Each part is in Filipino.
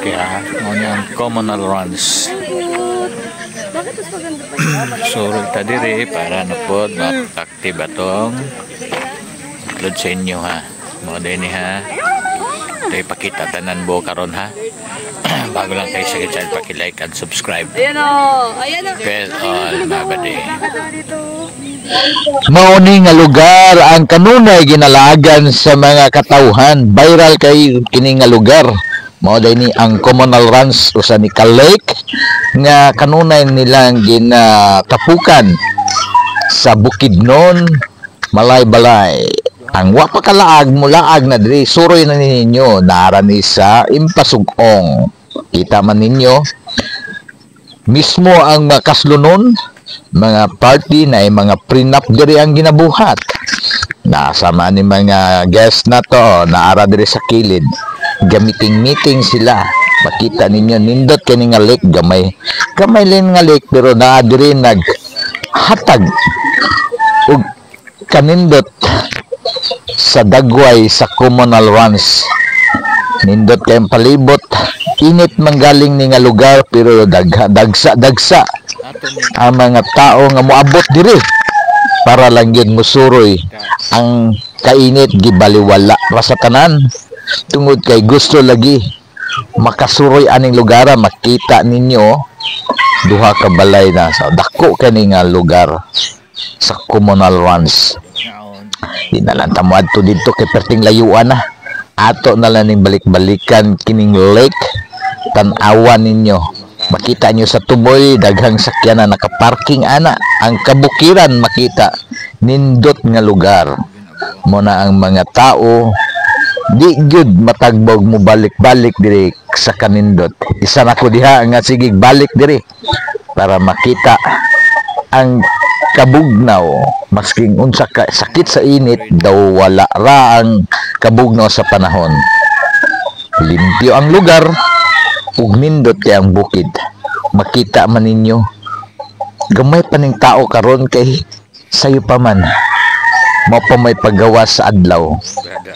kaya ang communal runs. Suro ta diri para na po ma-active atong upload sa inyo ha. Mo din ha. Ito ipakita tanan bo karon ha. Bago lang kayo sa channel, paki-like and subscribe. Ayan o. Ayan o. Well, all nabadi. Mauni nga lugar ang kanunay ginalagan sa mga katawhan. Viral kay kini nga lugar. Mao ni ang communal runs usa ni Lake nga kanunay nilang ginatapukan sa Bukidnon, Malay-Balay. Ang wa pa kalaag mulaag na diri suroy na ninyo narani sa Impasugong. Kita man ninyo mismo ang makaslunon mga party na mga prenup diri ang ginabuhat. Nasama ni mga guest na to naara diri sa kilid. Gamiting-meeting sila. Makita ninyo nindot kini nga lake gamay. Gamay lang nga lake pero naa diri naghatag og kanindot sa dagway sa communal runs. Nindot kayong palibot. Init manggaling ni nga lugar pero dagsa ang mga tao nga moabot diri para lang yun musuroy ang kainit gibaliwala ra sa tanan tungod kay gusto lagi makasuroy aning lugar. Makita ninyo duha ka balay na sa dako kani nga lugar sa communal runs. Inalanta mo adto dito kay perting layuan na ato na lang ning balik-balikan kining lake. Tan-awan ninyo makita nyo sa tuboy daghang sakyanan nakaparking ana. Ang kabukiran makita nindot nga lugar mo na ang mga tao di gyud matagbog mo balik-balik diri sa kanindot. Isa na ko diha nga sige balik diri para makita ang kabugnaw. Masking unsa ka sakit sa init daw wala ra ang kabugnaw sa panahon. Limpyo ang lugar ug nindot kay ang bukid. Makita man ninyo gamay pa ning tao karon kay sayo pa man mo pa may paggawas sa adlaw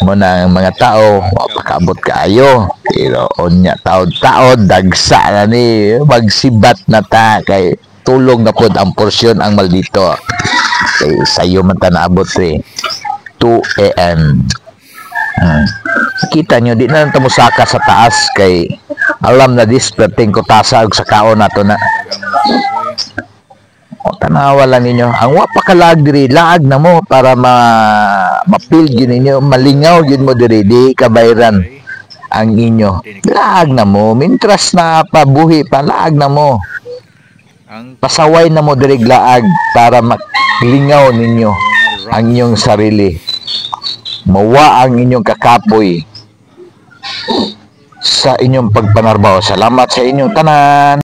mo na ang mga tao mapakaabot kaayo pero unya taod-taod dagsa na ni magsibat na ta kay tulong na pod ang porsyon ang maldito kay sayo man ta naabot 2 AM. Kita nyo di na lang musaka sa taas kay alam na disperting ko tasag sa kaon nato na. O tanawa lang ninyo ang wa pa kalag diri laag na mo para mapil gyud ninyo malingaw gyud mo diri di kabayran ang inyo laag na mo mintras na pabuhi pa laag na mo pasaway na mo diri laag para maklingaw ninyo ang inyong sarili. Mawa ang inyong kakapoy sa inyong pagpanarbaho. Salamat sa inyong tanan.